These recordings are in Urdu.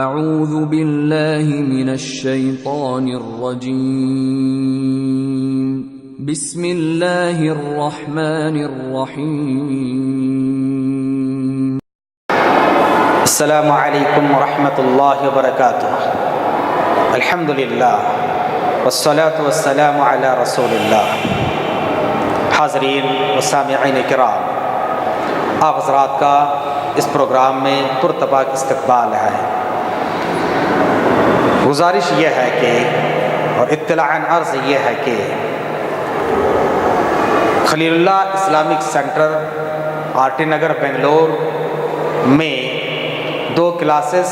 اعوذ باللہ من الشیطان الرجیم بسم اللہ الرحمن الرحیم السلام علیکم ورحمۃ اللہ وبرکاتہ۔ الحمدللہ والصلاة والسلام علی رسول اللہ۔ حاضرین و سامعین کرام، آپ حضرات کا اس پروگرام میں پرتپاک استقبال ہے۔ گزارش یہ ہے کہ اور اطلاعاً عرض یہ ہے کہ Khalil Ullah Islamic centre RT Nagar Bangalore میں 2 کلاسز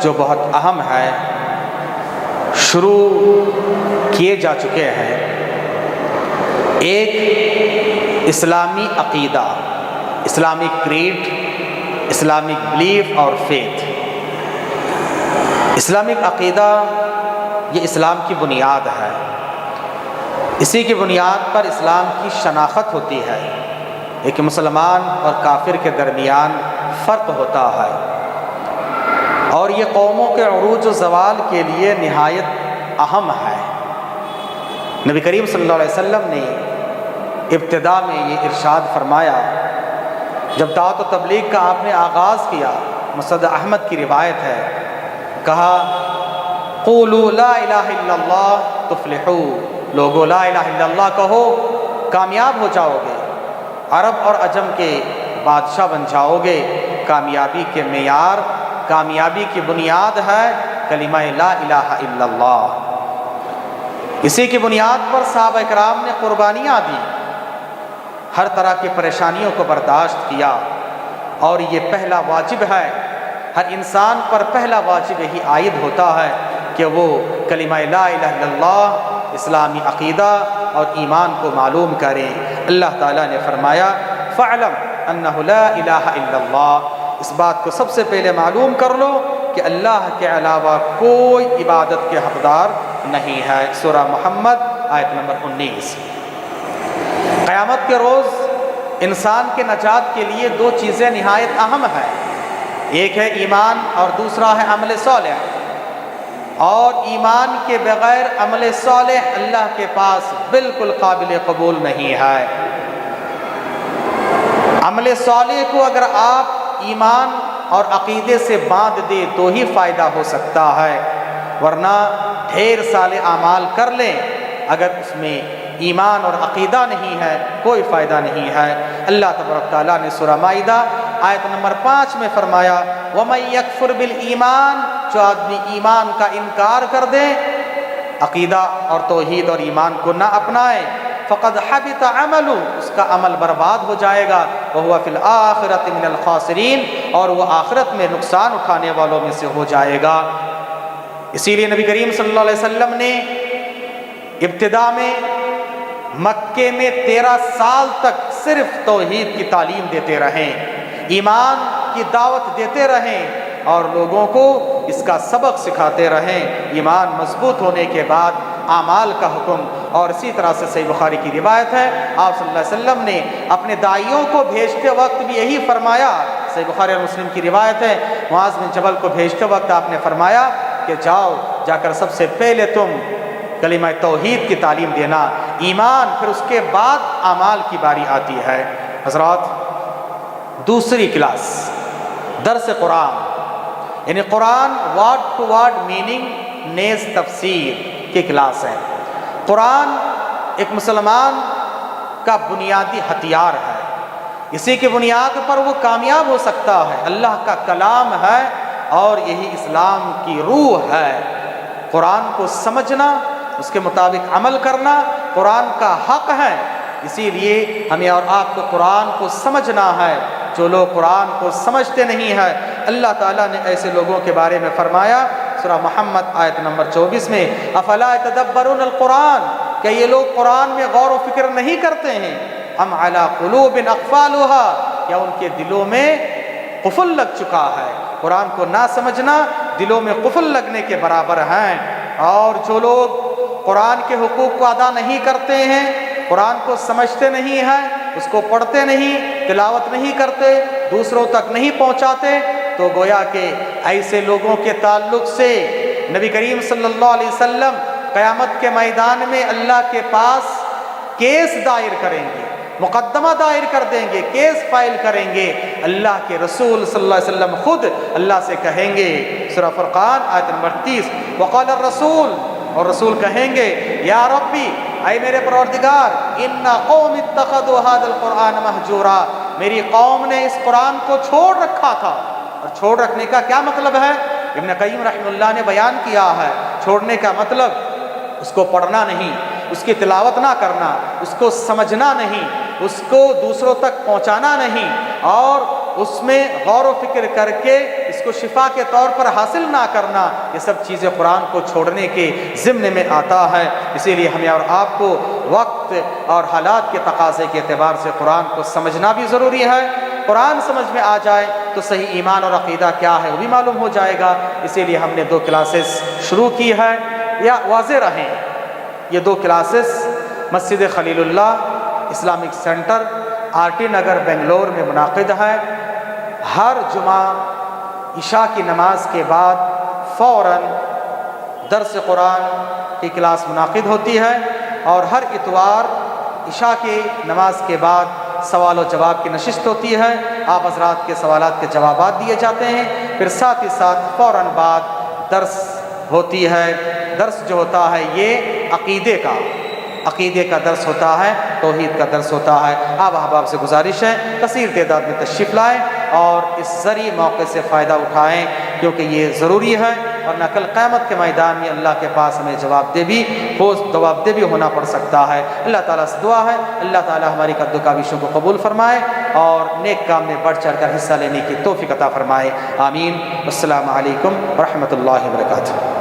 جو بہت اہم ہیں شروع کیے جا چکے ہیں۔ ایک اسلامی عقیدہ، اسلامک کریڈ، اسلامک بلیف اور فیتھ۔ اسلامک عقیدہ یہ اسلام کی بنیاد ہے، اسی کی بنیاد پر اسلام کی شناخت ہوتی ہے کہ مسلمان اور کافر کے درمیان فرق ہوتا ہے، اور یہ قوموں کے عروج و زوال کے لیے نہایت اہم ہے۔ نبی کریم صلی اللہ علیہ وسلم نے ابتدا میں یہ ارشاد فرمایا، جب دعوت و تبلیغ کا آپ نے آغاز کیا، مسند احمد کی روایت ہے، کہا قولوا لا الہ الا اللہ تفلحوا، لوگو لا الہ الا اللہ کہو کامیاب ہو جاؤ گے، عرب اور عجم کے بادشاہ بن جاؤ گے۔ کامیابی کے معیار، کامیابی کی بنیاد ہے کلمہ لا الہ الا اللہ۔ اسی کی بنیاد پر صحابہ کرام نے قربانیاں دی، ہر طرح کی پریشانیوں کو برداشت کیا، اور یہ پہلا واجب ہے، ہر انسان پر پہلا واجب یہی عائد ہوتا ہے کہ وہ کلمہ لا الہ الا اللہ، اسلامی عقیدہ اور ایمان کو معلوم کریں۔ اللہ تعالیٰ نے فرمایا فَاعْلَمْ أَنَّهُ لَا إِلَٰهَ إِلَّا اللَّهُ، اس بات کو سب سے پہلے معلوم کر لو کہ اللہ کے علاوہ کوئی عبادت کے حقدار نہیں ہے۔ سورہ محمد آیت نمبر 19۔ قیامت کے روز انسان کے نجات کے لیے 2 چیزیں نہایت اہم ہیں، ایک ہے ایمان اور دوسرا ہے عمل صالح، اور ایمان کے بغیر عمل صالح اللہ کے پاس بالکل قابل قبول نہیں ہے۔ عمل صالح کو اگر آپ ایمان اور عقیدے سے باندھ دے تو ہی فائدہ ہو سکتا ہے، ورنہ ڈھیر سارے اعمال کر لیں، اگر اس میں ایمان اور عقیدہ نہیں ہے کوئی فائدہ نہیں ہے۔ اللہ تبارک تعالیٰ نے سورہ مائدہ آیت نمبر 5 میں فرمایا وَمَن يَكْفُرْ بِالْإِيمَانِ، جو آدمی ایمان کا انکار کر دے، عقیدہ اور توحید اور ایمان کو نہ اپنائے، فَقَدْ حَبِطَ عَمَلُهُ، اس کا عمل برباد ہو جائے گا، وَهُوَ فِي الْآخِرَةِ مِنَ الْخَاسِرِينَ، اور وہ آخرت میں نقصان اٹھانے والوں میں سے ہو جائے گا۔ اسی لیے نبی کریم صلی اللہ علیہ وسلم نے ابتدا میں مکے میں 13 سال تک صرف توحید کی تعلیم دیتے رہیں، ایمان کی دعوت دیتے رہیں، اور لوگوں کو اس کا سبق سکھاتے رہیں۔ ایمان مضبوط ہونے کے بعد اعمال کا حکم، اور اسی طرح سے صحیح بخاری کی روایت ہے، آپ صلی اللہ علیہ وسلم نے اپنے داعیوں کو بھیجتے وقت بھی یہی فرمایا، صحیح بخاری اور مسلم کی روایت ہے، معاذ بن جبل کو بھیجتے وقت آپ نے فرمایا کہ جاؤ، جا کر سب سے پہلے تم کلمہ توحید کی تعلیم دینا، ایمان، پھر اس کے بعد اعمال کی باری آتی ہے۔ حضرات، دوسری کلاس درس قرآن، یعنی قرآن ورڈ ٹو ورڈ میننگ نیز تفسیر کی کلاس ہے۔ قرآن ایک مسلمان کا بنیادی ہتھیار ہے، اسی کی بنیاد پر وہ کامیاب ہو سکتا ہے۔ اللہ کا کلام ہے اور یہی اسلام کی روح ہے۔ قرآن کو سمجھنا، اس کے مطابق عمل کرنا قرآن کا حق ہے، اسی لیے ہمیں اور آپ کو قرآن کو سمجھنا ہے۔ جو لوگ قرآن کو سمجھتے نہیں ہیں، اللہ تعالیٰ نے ایسے لوگوں کے بارے میں فرمایا سورہ محمد آیت نمبر 24 میں افلا یتدبرون القرآن، کہ یہ لوگ قرآن میں غور و فکر نہیں کرتے ہیں، ام علی قلوب اقفالها، یا ان کے دلوں میں قفل لگ چکا ہے۔ قرآن کو نہ سمجھنا دلوں میں قفل لگنے کے برابر ہیں، اور جو لوگ قرآن کے حقوق کو ادا نہیں کرتے ہیں، قرآن کو سمجھتے نہیں ہیں، اس کو پڑھتے نہیں، تلاوت نہیں کرتے، دوسروں تک نہیں پہنچاتے، تو گویا کہ ایسے لوگوں کے تعلق سے نبی کریم صلی اللہ علیہ وسلم قیامت کے میدان میں اللہ کے پاس کیس دائر کریں گے، مقدمہ دائر کر دیں گے، کیس فائل کریں گے۔ اللہ کے رسول صلی اللہ علیہ وسلم خود اللہ سے کہیں گے، سورہ فرقان آیت نمبر 30، وقال الرسول، اور رسول کہیں گے یا ربی، اے میرے پروردگار، ان قوم اتخذوا هذا القرآن مہجورا، میری قوم نے اس قرآن کو چھوڑ رکھا تھا۔ اور چھوڑ رکھنے کا کیا مطلب ہے؟ ابن قیم رحمہ اللہ نے بیان کیا ہے، چھوڑنے کا مطلب اس کو پڑھنا نہیں، اس کی تلاوت نہ کرنا، اس کو سمجھنا نہیں، اس کو دوسروں تک پہنچانا نہیں، اور اس میں غور و فکر کر کے اس کو شفا کے طور پر حاصل نہ کرنا، یہ سب چیزیں قرآن کو چھوڑنے کے ضمن میں آتا ہے۔ اسی لیے ہمیں اور آپ کو وقت اور حالات کے تقاضے کے اعتبار سے قرآن کو سمجھنا بھی ضروری ہے۔ قرآن سمجھ میں آ جائے تو صحیح ایمان اور عقیدہ کیا ہے وہ بھی معلوم ہو جائے گا۔ اسی لیے ہم نے 2 کلاسز شروع کی ہے، یا واضح رہیں یہ 2 کلاسز مسجد Khalil Ullah Islamic centre RT Nagar Bangalore میں منعقد ہے۔ ہر جمعہ عشاء کی نماز کے بعد فوراً درس قرآن کی کلاس منعقد ہوتی ہے، اور ہر اتوار عشاء کی نماز کے بعد سوال و جواب کی نشست ہوتی ہے، آپ حضرات کے سوالات کے جوابات دیے جاتے ہیں، پھر ساتھ ہی ساتھ فوراً بعد درس ہوتی ہے۔ درس جو ہوتا ہے یہ عقیدے کا درس ہوتا ہے، توحید کا درس ہوتا ہے۔ آپ احباب سے گزارش ہے کثیر تعداد میں تشریف لائیں اور اس ذریعے موقع سے فائدہ اٹھائیں، کیونکہ یہ ضروری ہے، ورنہ کل قیامت کے میدان میں اللہ کے پاس ہمیں جواب دہ بھی ہونا پڑ سکتا ہے۔ اللہ تعالیٰ سے دعا ہے اللہ تعالیٰ ہماری قد و کاوشوں کو قبول فرمائے اور نیک کام میں بڑھ چڑھ کر حصہ لینے کی توفیق عطا فرمائے، آمین۔ السلام علیکم ورحمۃ اللہ وبرکاتہ۔